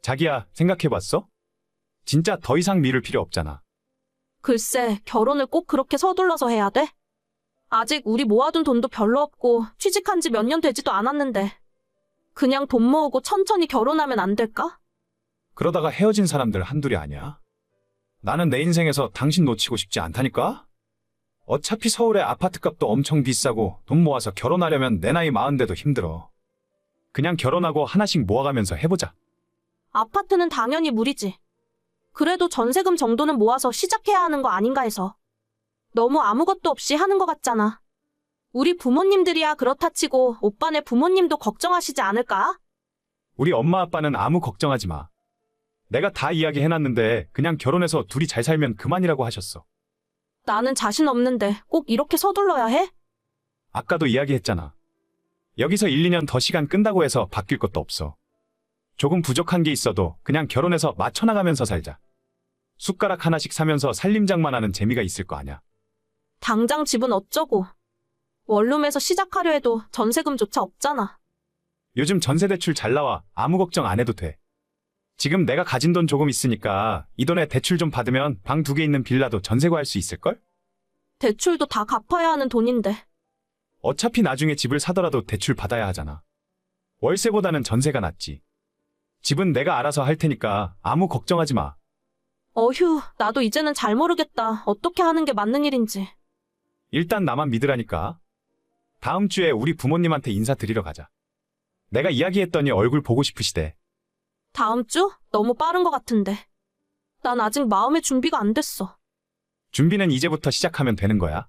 자기야, 생각해봤어? 진짜 더 이상 미룰 필요 없잖아. 글쎄, 결혼을 꼭 그렇게 서둘러서 해야 돼? 아직 우리 모아둔 돈도 별로 없고 취직한 지 몇 년 되지도 않았는데 그냥 돈 모으고 천천히 결혼하면 안 될까? 그러다가 헤어진 사람들 한둘이 아니야. 나는 내 인생에서 당신 놓치고 싶지 않다니까? 어차피 서울의 아파트값도 엄청 비싸고 돈 모아서 결혼하려면 내 나이 40대도 힘들어. 그냥 결혼하고 하나씩 모아가면서 해보자. 아파트는 당연히 무리지. 그래도 전세금 정도는 모아서 시작해야 하는 거 아닌가 해서. 너무 아무것도 없이 하는 것 같잖아. 우리 부모님들이야 그렇다 치고 오빠네 부모님도 걱정하시지 않을까? 우리 엄마 아빠는 아무 걱정하지 마. 내가 다 이야기해놨는데 그냥 결혼해서 둘이 잘 살면 그만이라고 하셨어. 나는 자신 없는데 꼭 이렇게 서둘러야 해? 아까도 이야기했잖아. 여기서 1, 2년 더 시간 끈다고 해서 바뀔 것도 없어. 조금 부족한 게 있어도 그냥 결혼해서 맞춰나가면서 살자. 숟가락 하나씩 사면서 살림장만하는 재미가 있을 거 아냐. 당장 집은 어쩌고. 원룸에서 시작하려 해도 전세금조차 없잖아. 요즘 전세대출 잘 나와. 아무 걱정 안 해도 돼. 지금 내가 가진 돈 조금 있으니까 이 돈에 대출 좀 받으면 방 2개 있는 빌라도 전세 구할 수 있을걸? 대출도 다 갚아야 하는 돈인데. 어차피 나중에 집을 사더라도 대출 받아야 하잖아. 월세보다는 전세가 낫지. 집은 내가 알아서 할 테니까 아무 걱정하지 마. 어휴, 나도 이제는 잘 모르겠다. 어떻게 하는 게 맞는 일인지. 일단 나만 믿으라니까. 다음 주에 우리 부모님한테 인사드리러 가자. 내가 이야기했더니 얼굴 보고 싶으시대. 다음 주? 너무 빠른 것 같은데. 난 아직 마음의 준비가 안 됐어. 준비는 이제부터 시작하면 되는 거야.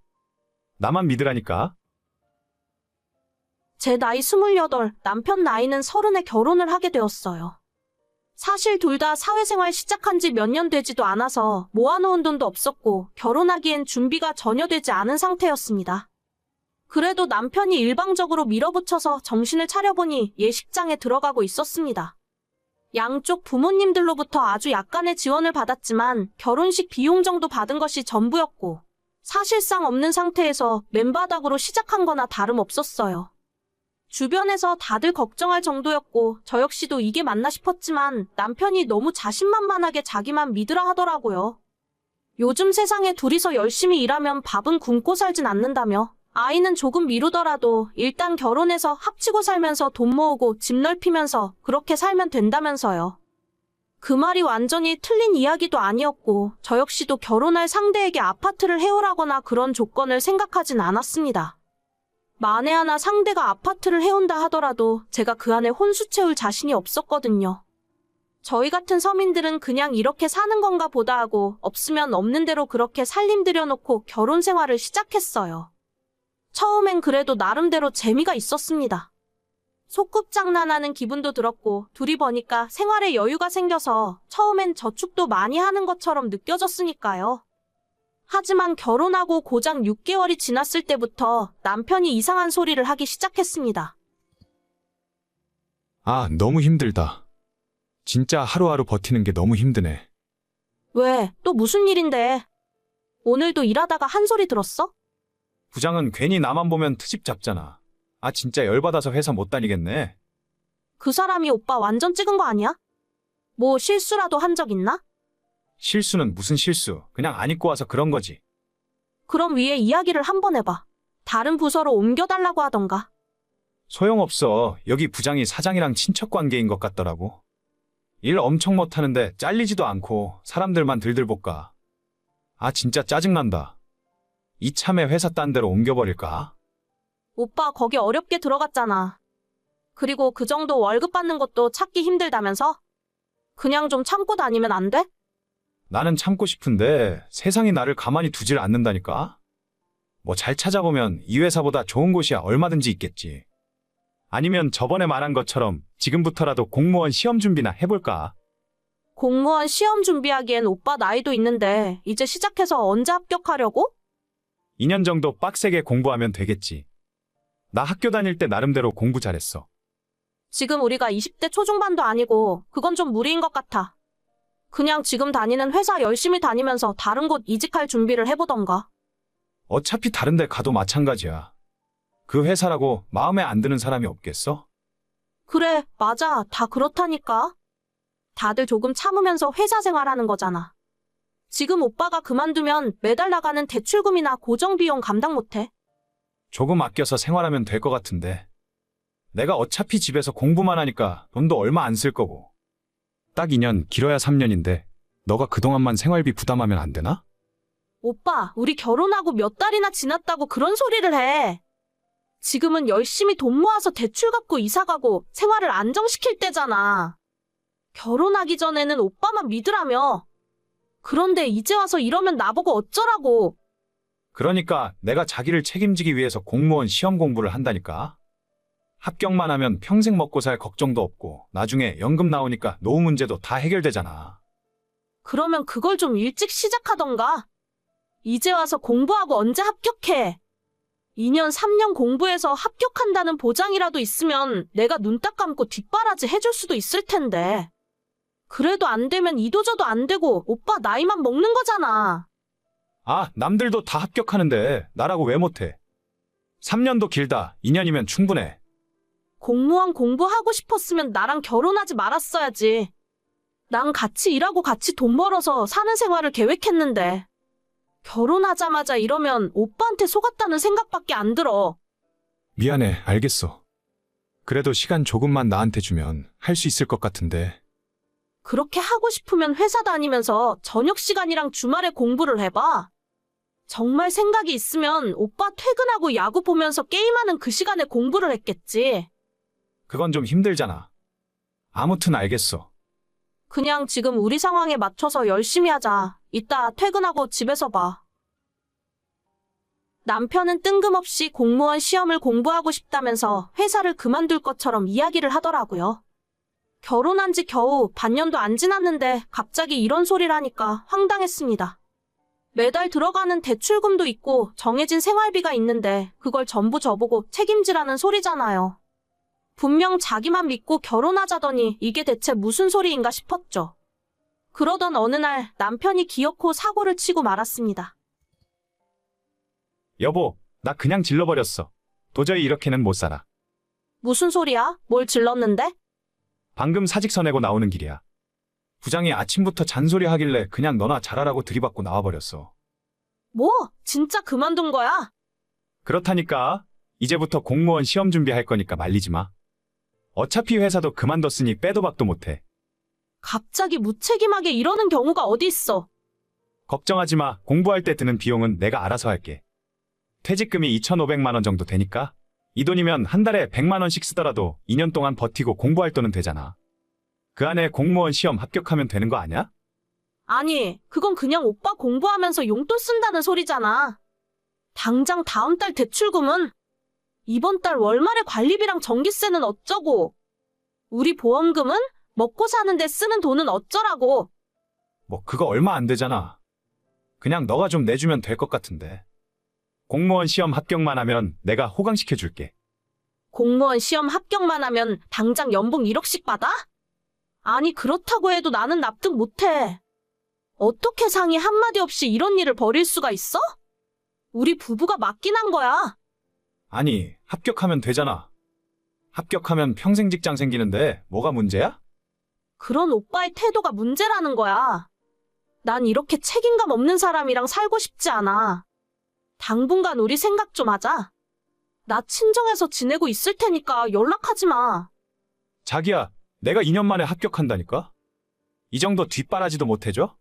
나만 믿으라니까. 제 나이 28, 남편 나이는 30에 결혼을 하게 되었어요. 사실 둘 다 사회생활 시작한 지 몇 년 되지도 않아서 모아놓은 돈도 없었고 결혼하기엔 준비가 전혀 되지 않은 상태였습니다. 그래도 남편이 일방적으로 밀어붙여서 정신을 차려보니 예식장에 들어가고 있었습니다. 양쪽 부모님들로부터 아주 약간의 지원을 받았지만 결혼식 비용 정도 받은 것이 전부였고 사실상 없는 상태에서 맨바닥으로 시작한 거나 다름없었어요. 주변에서 다들 걱정할 정도였고 저 역시도 이게 맞나 싶었지만 남편이 너무 자신만만하게 자기만 믿으라 하더라고요. 요즘 세상에 둘이서 열심히 일하면 밥은 굶고 살진 않는다며 아이는 조금 미루더라도 일단 결혼해서 합치고 살면서 돈 모으고 집 넓히면서 그렇게 살면 된다면서요. 그 말이 완전히 틀린 이야기도 아니었고 저 역시도 결혼할 상대에게 아파트를 해오라거나 그런 조건을 생각하진 않았습니다. 만에 하나 상대가 아파트를 해온다 하더라도 제가 그 안에 혼수 채울 자신이 없었거든요. 저희 같은 서민들은 그냥 이렇게 사는 건가 보다 하고 없으면 없는 대로 그렇게 살림 들여놓고 결혼 생활을 시작했어요. 처음엔 그래도 나름대로 재미가 있었습니다. 소꿉장난하는 기분도 들었고 둘이 버니까 생활에 여유가 생겨서 처음엔 저축도 많이 하는 것처럼 느껴졌으니까요. 하지만 결혼하고 고작 6개월이 지났을 때부터 남편이 이상한 소리를 하기 시작했습니다. 아, 너무 힘들다. 진짜 하루하루 버티는 게 너무 힘드네. 왜? 또 무슨 일인데? 오늘도 일하다가 한 소리 들었어? 부장은 괜히 나만 보면 트집 잡잖아. 아, 진짜 열받아서 회사 못 다니겠네. 그 사람이 오빠 완전 찍은 거 아니야? 뭐 실수라도 한 적 있나? 실수는 무슨 실수. 그냥 안 입고 와서 그런 거지. 그럼 위에 이야기를 한번 해봐. 다른 부서로 옮겨달라고 하던가. 소용없어. 여기 부장이 사장이랑 친척 관계인 것 같더라고. 일 엄청 못하는데 잘리지도 않고 사람들만 들들 볶아. 아, 진짜 짜증난다. 이참에 회사 딴 데로 옮겨버릴까? 오빠 거기 어렵게 들어갔잖아. 그리고 그 정도 월급 받는 것도 찾기 힘들다면서? 그냥 좀 참고 다니면 안 돼? 나는 참고 싶은데 세상이 나를 가만히 두질 않는다니까? 뭐 잘 찾아보면 이 회사보다 좋은 곳이야 얼마든지 있겠지. 아니면 저번에 말한 것처럼 지금부터라도 공무원 시험 준비나 해볼까? 공무원 시험 준비하기엔 오빠 나이도 있는데 이제 시작해서 언제 합격하려고? 2년 정도 빡세게 공부하면 되겠지. 나 학교 다닐 때 나름대로 공부 잘했어. 지금 우리가 20대 초중반도 아니고 그건 좀 무리인 것 같아. 그냥 지금 다니는 회사 열심히 다니면서 다른 곳 이직할 준비를 해보던가. 어차피 다른 데 가도 마찬가지야. 그 회사라고 마음에 안 드는 사람이 없겠어? 그래, 맞아. 다 그렇다니까. 다들 조금 참으면서 회사 생활하는 거잖아. 지금 오빠가 그만두면 매달 나가는 대출금이나 고정비용 감당 못해. 조금 아껴서 생활하면 될 것 같은데. 내가 어차피 집에서 공부만 하니까 돈도 얼마 안 쓸 거고. 딱 2년, 길어야 3년인데 너가 그동안만 생활비 부담하면 안 되나? 오빠, 우리 결혼하고 몇 달이나 지났다고 그런 소리를 해. 지금은 열심히 돈 모아서 대출 갚고 이사 가고 생활을 안정시킬 때잖아. 결혼하기 전에는 오빠만 믿으라며. 그런데 이제 와서 이러면 나보고 어쩌라고. 그러니까 내가 자기를 책임지기 위해서 공무원 시험 공부를 한다니까. 합격만 하면 평생 먹고 살 걱정도 없고 나중에 연금 나오니까 노후 문제도 다 해결되잖아. 그러면 그걸 좀 일찍 시작하던가. 이제 와서 공부하고 언제 합격해. 2년, 3년 공부해서 합격한다는 보장이라도 있으면 내가 눈 딱 감고 뒷바라지 해줄 수도 있을 텐데. 그래도 안 되면 이도저도 안 되고 오빠 나이만 먹는 거잖아. 아, 남들도 다 합격하는데 나라고 왜 못해? 3년도 길다. 2년이면 충분해. 공무원 공부하고 싶었으면 나랑 결혼하지 말았어야지. 난 같이 일하고 같이 돈 벌어서 사는 생활을 계획했는데. 결혼하자마자 이러면 오빠한테 속았다는 생각밖에 안 들어. 미안해, 알겠어. 그래도 시간 조금만 나한테 주면 할 수 있을 것 같은데. 그렇게 하고 싶으면 회사 다니면서 저녁 시간이랑 주말에 공부를 해봐. 정말 생각이 있으면 오빠 퇴근하고 야구 보면서 게임하는 그 시간에 공부를 했겠지. 그건 좀 힘들잖아. 아무튼 알겠어. 그냥 지금 우리 상황에 맞춰서 열심히 하자. 이따 퇴근하고 집에서 봐. 남편은 뜬금없이 공무원 시험을 공부하고 싶다면서 회사를 그만둘 것처럼 이야기를 하더라고요. 결혼한 지 겨우 반년도 안 지났는데 갑자기 이런 소리를 하니까 황당했습니다. 매달 들어가는 대출금도 있고 정해진 생활비가 있는데 그걸 전부 저보고 책임지라는 소리잖아요. 분명 자기만 믿고 결혼하자더니 이게 대체 무슨 소리인가 싶었죠. 그러던 어느 날 남편이 기어코 사고를 치고 말았습니다. 여보, 나 그냥 질러버렸어. 도저히 이렇게는 못 살아. 무슨 소리야? 뭘 질렀는데? 방금 사직서 내고 나오는 길이야. 부장이 아침부터 잔소리 하길래 그냥 너나 잘하라고 들이받고 나와버렸어. 뭐? 진짜 그만둔 거야? 그렇다니까. 이제부터 공무원 시험 준비할 거니까 말리지 마. 어차피 회사도 그만뒀으니 빼도 박도 못해. 갑자기 무책임하게 이러는 경우가 어디 있어? 걱정하지 마. 공부할 때 드는 비용은 내가 알아서 할게. 퇴직금이 2,500만 원 정도 되니까 이 돈이면 한 달에 100만 원씩 쓰더라도 2년 동안 버티고 공부할 돈은 되잖아. 그 안에 공무원 시험 합격하면 되는 거 아니야? 아니, 그건 그냥 오빠 공부하면서 용돈 쓴다는 소리잖아. 당장 다음 달 대출금은? 이번 달 월말에 관리비랑 전기세는 어쩌고? 우리 보험금은? 먹고 사는데 쓰는 돈은 어쩌라고? 뭐 그거 얼마 안 되잖아. 그냥 너가 좀 내주면 될 것 같은데. 공무원 시험 합격만 하면 내가 호강시켜줄게. 공무원 시험 합격만 하면 당장 연봉 1억씩 받아? 아니, 그렇다고 해도 나는 납득 못해. 어떻게 상의 한마디 없이 이런 일을 벌일 수가 있어? 우리 부부가 맞긴 한 거야. 아니, 합격하면 되잖아. 합격하면 평생 직장 생기는데 뭐가 문제야? 그런 오빠의 태도가 문제라는 거야. 난 이렇게 책임감 없는 사람이랑 살고 싶지 않아. 당분간 우리 생각 좀 하자. 나 친정에서 지내고 있을 테니까 연락하지 마. 자기야, 내가 2년 만에 합격한다니까? 이 정도 뒷바라지도 못 해줘?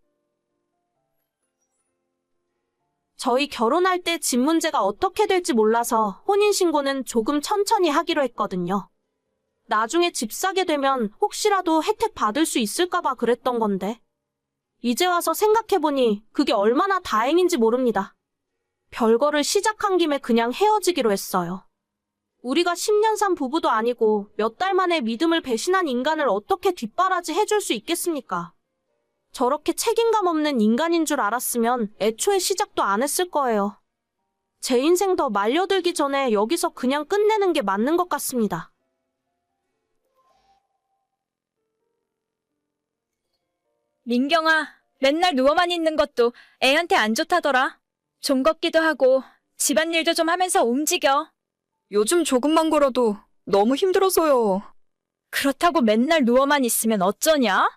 저희 결혼할 때 집 문제가 어떻게 될지 몰라서 혼인신고는 조금 천천히 하기로 했거든요. 나중에 집 사게 되면 혹시라도 혜택 받을 수 있을까봐 그랬던 건데. 이제 와서 생각해보니 그게 얼마나 다행인지 모릅니다. 별거를 시작한 김에 그냥 헤어지기로 했어요. 우리가 10년 산 부부도 아니고 몇 달 만에 믿음을 배신한 인간을 어떻게 뒷바라지 해줄 수 있겠습니까? 저렇게 책임감 없는 인간인 줄 알았으면 애초에 시작도 안 했을 거예요. 제 인생 더 말려들기 전에 여기서 그냥 끝내는 게 맞는 것 같습니다. 민경아, 맨날 누워만 있는 것도 애한테 안 좋다더라. 좀 걷기도 하고 집안일도 좀 하면서 움직여. 요즘 조금만 걸어도 너무 힘들어서요. 그렇다고 맨날 누워만 있으면 어쩌냐?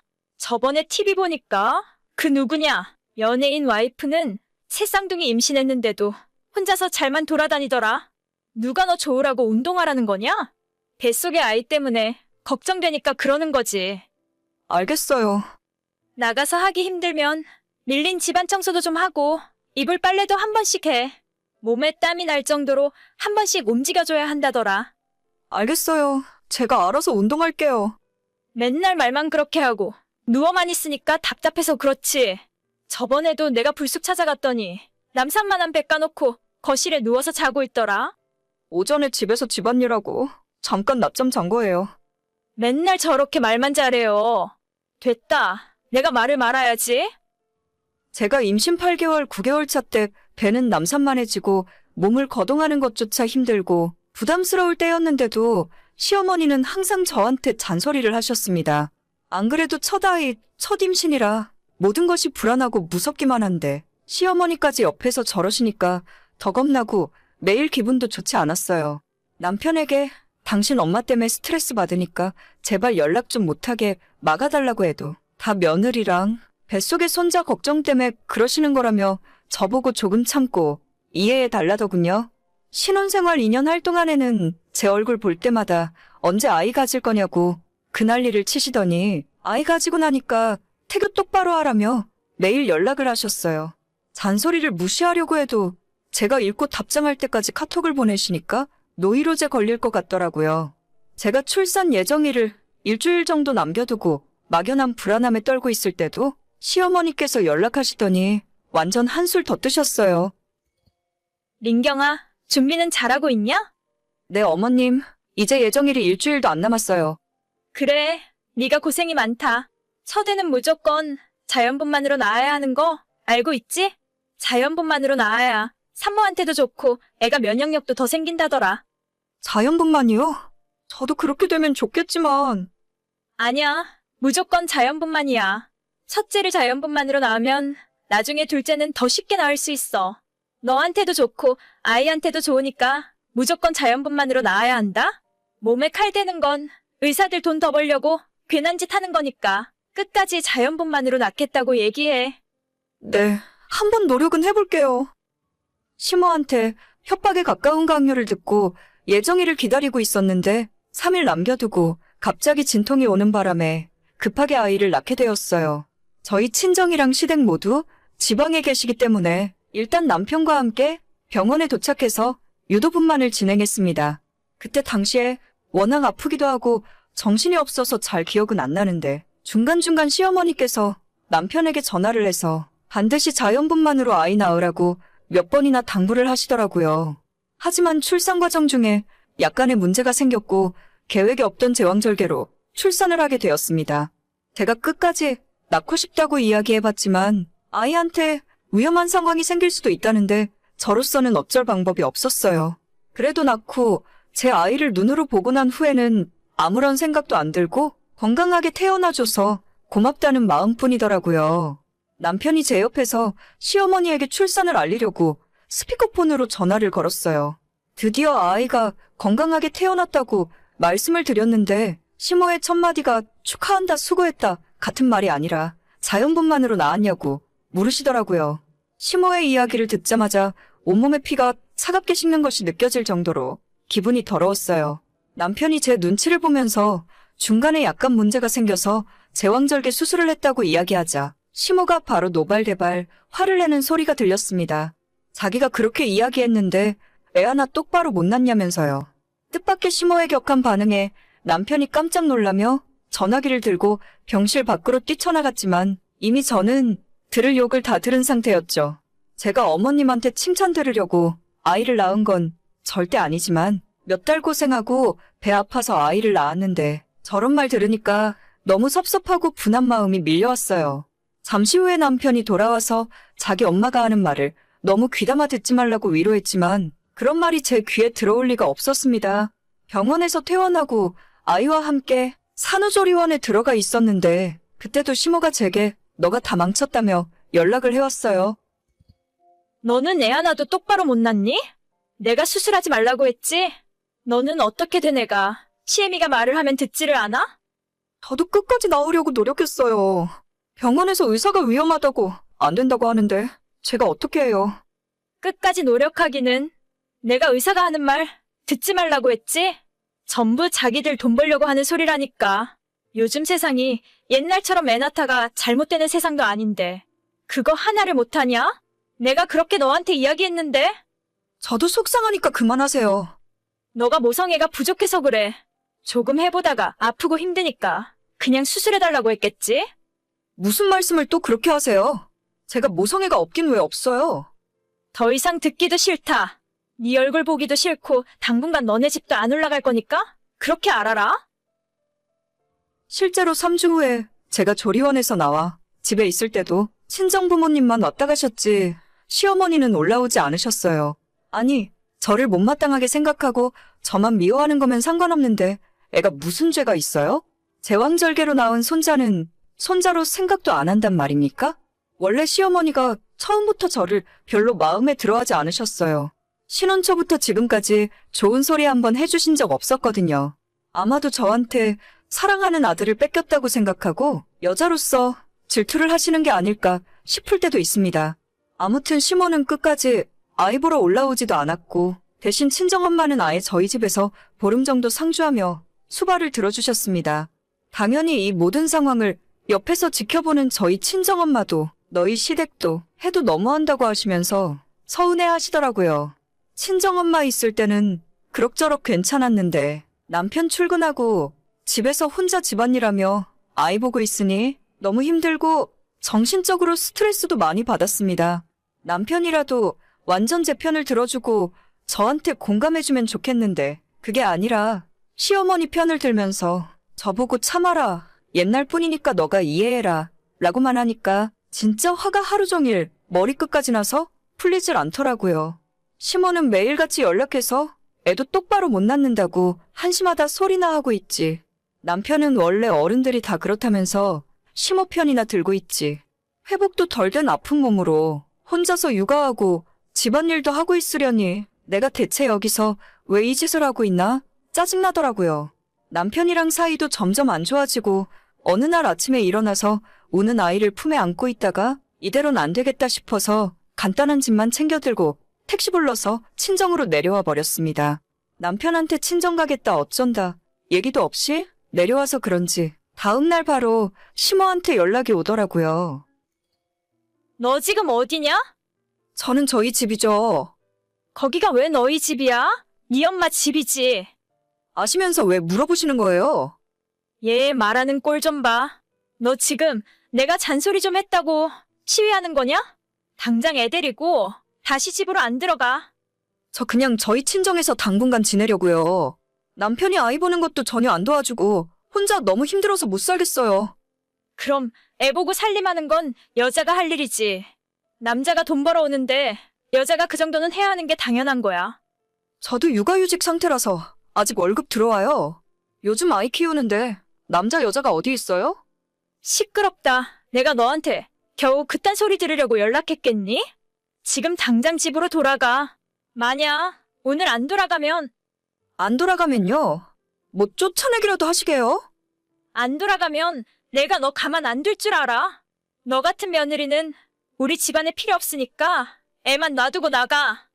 저번에 TV 보니까 그 누구냐? 연예인 와이프는 새 쌍둥이 임신했는데도 혼자서 잘만 돌아다니더라. 누가 너 좋으라고 운동하라는 거냐? 뱃속의 아이 때문에 걱정되니까 그러는 거지. 알겠어요. 나가서 하기 힘들면 밀린 집안 청소도 좀 하고 이불 빨래도 한 번씩 해. 몸에 땀이 날 정도로 한 번씩 움직여줘야 한다더라. 알겠어요. 제가 알아서 운동할게요. 맨날 말만 그렇게 하고 누워만 있으니까 답답해서 그렇지. 저번에도 내가 불쑥 찾아갔더니 남산만한 배 까놓고 거실에 누워서 자고 있더라. 오전에 집에서 집안일하고 잠깐 낮잠 잔 거예요. 맨날 저렇게 말만 잘해요. 됐다. 내가 말을 말아야지. 제가 임신 8개월, 9개월 차 때 배는 남산만해지고 몸을 거동하는 것조차 힘들고 부담스러울 때였는데도 시어머니는 항상 저한테 잔소리를 하셨습니다. 안 그래도 첫 아이, 첫 임신이라 모든 것이 불안하고 무섭기만 한데 시어머니까지 옆에서 저러시니까 더 겁나고 매일 기분도 좋지 않았어요. 남편에게 당신 엄마 때문에 스트레스 받으니까 제발 연락 좀 못하게 막아달라고 해도 다 며느리랑 뱃속의 손자 걱정 때문에 그러시는 거라며 저보고 조금 참고 이해해 달라더군요. 신혼생활 2년 할 동안에는 제 얼굴 볼 때마다 언제 아이 가질 거냐고 그 난리를 치시더니 아이 가지고 나니까 태교 똑바로 하라며 매일 연락을 하셨어요. 잔소리를 무시하려고 해도 제가 읽고 답장할 때까지 카톡을 보내시니까 노이로제 걸릴 것 같더라고요. 제가 출산 예정일을 일주일 정도 남겨두고 막연한 불안함에 떨고 있을 때도 시어머니께서 연락하시더니 완전 한술 더 뜨셨어요. 민경아, 준비는 잘하고 있냐? 네, 어머님. 이제 예정일이 일주일도 안 남았어요. 그래, 네가 고생이 많다. 첫애는 무조건 자연분만으로 낳아야 하는 거 알고 있지? 자연분만으로 낳아야 산모한테도 좋고 애가 면역력도 더 생긴다더라. 자연분만이요? 저도 그렇게 되면 좋겠지만 아니야, 무조건 자연분만이야. 첫째를 자연분만으로 낳으면 나중에 둘째는 더 쉽게 낳을 수 있어. 너한테도 좋고 아이한테도 좋으니까 무조건 자연분만으로 낳아야 한다. 몸에 칼 대는 건 의사들 돈 더 벌려고 괜한 짓 하는 거니까 끝까지 자연분만으로 낳겠다고 얘기해. 네, 한번 노력은 해볼게요. 시모한테 협박에 가까운 강요를 듣고 예정일을 기다리고 있었는데 3일 남겨두고 갑자기 진통이 오는 바람에 급하게 아이를 낳게 되었어요. 저희 친정이랑 시댁 모두 지방에 계시기 때문에 일단 남편과 함께 병원에 도착해서 유도분만을 진행했습니다. 그때 당시에 워낙 아프기도 하고 정신이 없어서 잘 기억은 안 나는데 중간중간 시어머니께서 남편에게 전화를 해서 반드시 자연분만으로 아이 낳으라고 몇 번이나 당부를 하시더라고요. 하지만 출산 과정 중에 약간의 문제가 생겼고 계획에 없던 제왕절개로 출산을 하게 되었습니다. 제가 끝까지 낳고 싶다고 이야기해봤지만 아이한테 위험한 상황이 생길 수도 있다는데 저로서는 어쩔 방법이 없었어요. 그래도 낳고 제 아이를 눈으로 보고 난 후에는 아무런 생각도 안 들고 건강하게 태어나줘서 고맙다는 마음뿐이더라고요. 남편이 제 옆에서 시어머니에게 출산을 알리려고 스피커폰으로 전화를 걸었어요. 드디어 아이가 건강하게 태어났다고 말씀을 드렸는데 시모의 첫 마디가 축하한다, 수고했다 같은 말이 아니라 자연분만으로 낳았냐고 물으시더라고요. 시모의 이야기를 듣자마자 온몸에 피가 차갑게 식는 것이 느껴질 정도로 기분이 더러웠어요. 남편이 제 눈치를 보면서 중간에 약간 문제가 생겨서 제왕절개 수술을 했다고 이야기하자 시모가 바로 노발대발 화를 내는 소리가 들렸습니다. 자기가 그렇게 이야기했는데 애 하나 똑바로 못 낳냐면서요. 뜻밖의 시모의 격한 반응에 남편이 깜짝 놀라며 전화기를 들고 병실 밖으로 뛰쳐나갔지만 이미 저는 들을 욕을 다 들은 상태였죠. 제가 어머님한테 칭찬 들으려고 아이를 낳은 건 절대 아니지만 몇 달 고생하고 배 아파서 아이를 낳았는데 저런 말 들으니까 너무 섭섭하고 분한 마음이 밀려왔어요. 잠시 후에 남편이 돌아와서 자기 엄마가 하는 말을 너무 귀담아 듣지 말라고 위로했지만 그런 말이 제 귀에 들어올 리가 없었습니다. 병원에서 퇴원하고 아이와 함께 산후조리원에 들어가 있었는데 그때도 시모가 제게 너가 다 망쳤다며 연락을 해왔어요. 너는 애 하나도 똑바로 못 낳니? 내가 수술하지 말라고 했지? 너는 어떻게 된 애가 시애미가 말을 하면 듣지를 않아? 저도 끝까지 나오려고 노력했어요. 병원에서 의사가 위험하다고 안 된다고 하는데 제가 어떻게 해요? 끝까지 노력하기는 내가 의사가 하는 말 듣지 말라고 했지? 전부 자기들 돈 벌려고 하는 소리라니까. 요즘 세상이 옛날처럼 애 낳다가 잘못되는 세상도 아닌데 그거 하나를 못하냐? 내가 그렇게 너한테 이야기했는데? 저도 속상하니까 그만하세요. 너가 모성애가 부족해서 그래. 조금 해보다가 아프고 힘드니까 그냥 수술해달라고 했겠지? 무슨 말씀을 또 그렇게 하세요? 제가 모성애가 없긴 왜 없어요? 더 이상 듣기도 싫다. 네 얼굴 보기도 싫고 당분간 너네 집도 안 올라갈 거니까 그렇게 알아라. 실제로 3주 후에 제가 조리원에서 나와 집에 있을 때도 친정 부모님만 왔다 가셨지 시어머니는 올라오지 않으셨어요. 아니, 저를 못마땅하게 생각하고 저만 미워하는 거면 상관없는데 애가 무슨 죄가 있어요? 제왕절개로 낳은 손자는 손자로 생각도 안 한단 말입니까? 원래 시어머니가 처음부터 저를 별로 마음에 들어하지 않으셨어요. 신혼 초부터 지금까지 좋은 소리 한번 해주신 적 없었거든요. 아마도 저한테 사랑하는 아들을 뺏겼다고 생각하고 여자로서 질투를 하시는 게 아닐까 싶을 때도 있습니다. 아무튼 시모는 끝까지 아이 보러 올라오지도 않았고 대신 친정엄마는 아예 저희 집에서 보름 정도 상주하며 수발을 들어주셨습니다. 당연히 이 모든 상황을 옆에서 지켜보는 저희 친정엄마도 너희 시댁도 해도 너무한다고 하시면서 서운해 하시더라고요. 친정엄마 있을 때는 그럭저럭 괜찮았는데 남편 출근하고 집에서 혼자 집안일하며 아이 보고 있으니 너무 힘들고 정신적으로 스트레스도 많이 받았습니다. 남편이라도 완전 제 편을 들어주고 저한테 공감해주면 좋겠는데 그게 아니라 시어머니 편을 들면서 저보고 참아라, 옛날 뿐이니까 너가 이해해라 라고만 하니까 진짜 화가 하루 종일 머리끝까지 나서 풀리질 않더라고요. 시모는 매일같이 연락해서 애도 똑바로 못 낳는다고 한심하다 소리나 하고 있지. 남편은 원래 어른들이 다 그렇다면서 시모 편이나 들고 있지. 회복도 덜 된 아픈 몸으로 혼자서 육아하고 집안일도 하고 있으려니 내가 대체 여기서 왜 이 짓을 하고 있나 짜증나더라고요. 남편이랑 사이도 점점 안 좋아지고 어느 날 아침에 일어나서 우는 아이를 품에 안고 있다가 이대로는 안 되겠다 싶어서 간단한 짐만 챙겨들고 택시 불러서 친정으로 내려와 버렸습니다. 남편한테 친정 가겠다 어쩐다 얘기도 없이 내려와서 그런지 다음 날 바로 시모한테 연락이 오더라고요. 너 지금 어디냐? 저는 저희 집이죠. 거기가 왜 너희 집이야? 네 엄마 집이지. 아시면서 왜 물어보시는 거예요? 얘 말하는 꼴 좀 봐. 너 지금 내가 잔소리 좀 했다고 시위하는 거냐? 당장 애 데리고 다시 집으로 안 들어가. 저 그냥 저희 친정에서 당분간 지내려고요. 남편이 아이 보는 것도 전혀 안 도와주고 혼자 너무 힘들어서 못 살겠어요. 그럼 애 보고 살림하는 건 여자가 할 일이지. 남자가 돈 벌어오는데 여자가 그 정도는 해야 하는 게 당연한 거야. 저도 육아휴직 상태라서 아직 월급 들어와요. 요즘 아이 키우는데 남자 여자가 어디 있어요? 시끄럽다. 내가 너한테 겨우 그딴 소리 들으려고 연락했겠니? 지금 당장 집으로 돌아가. 만약 오늘 안 돌아가면 안 돌아가면요? 뭐 쫓아내기라도 하시게요? 안 돌아가면 내가 너 가만 안 둘 줄 알아. 너 같은 며느리는 우리 집안에 필요 없으니까 애만 놔두고 나가.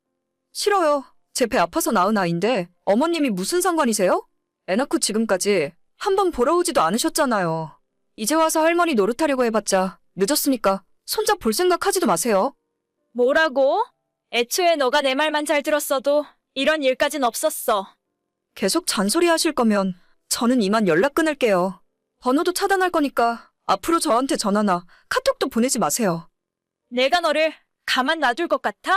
싫어요. 제 배 아파서 낳은 아이인데 어머님이 무슨 상관이세요? 애 낳고 지금까지 한 번 보러 오지도 않으셨잖아요. 이제 와서 할머니 노릇하려고 해봤자 늦었으니까 손자 볼 생각 하지도 마세요. 뭐라고? 애초에 너가 내 말만 잘 들었어도 이런 일까진 없었어. 계속 잔소리 하실 거면 저는 이만 연락 끊을게요. 번호도 차단할 거니까 앞으로 저한테 전화나 카톡도 보내지 마세요. 내가 너를 가만 놔둘 것 같아?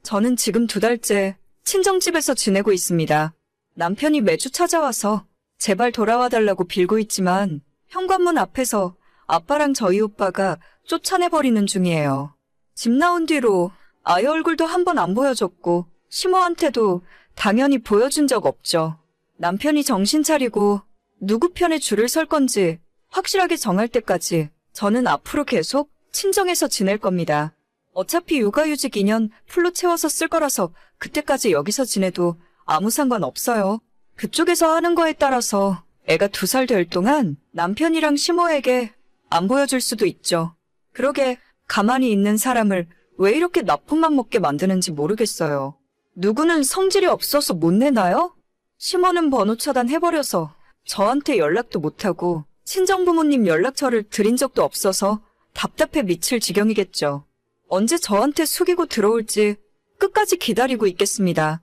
저는 지금 2달째 친정집에서 지내고 있습니다. 남편이 매주 찾아와서 제발 돌아와 달라고 빌고 있지만 현관문 앞에서 아빠랑 저희 오빠가 쫓아내버리는 중이에요. 집 나온 뒤로 아이 얼굴도 한 번 안 보여줬고 시모한테도 당연히 보여준 적 없죠. 남편이 정신 차리고 누구 편에 줄을 설 건지 확실하게 정할 때까지 저는 앞으로 계속 친정에서 지낼 겁니다. 어차피 육아휴직 2년 풀로 채워서 쓸 거라서 그때까지 여기서 지내도 아무 상관 없어요. 그쪽에서 하는 거에 따라서 애가 2살 될 동안 남편이랑 시모에게 안 보여줄 수도 있죠. 그러게 가만히 있는 사람을 왜 이렇게 나쁜맘 먹게 만드는지 모르겠어요. 누구는 성질이 없어서 못 내나요? 시모는 번호 차단해버려서 저한테 연락도 못하고 친정부모님 연락처를 드린 적도 없어서 답답해 미칠 지경이겠죠. 언제 저한테 숙이고 들어올지 끝까지 기다리고 있겠습니다.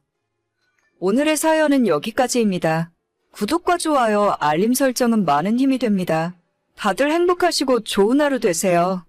오늘의 사연은 여기까지입니다. 구독과 좋아요, 알림 설정은 많은 힘이 됩니다. 다들 행복하시고 좋은 하루 되세요.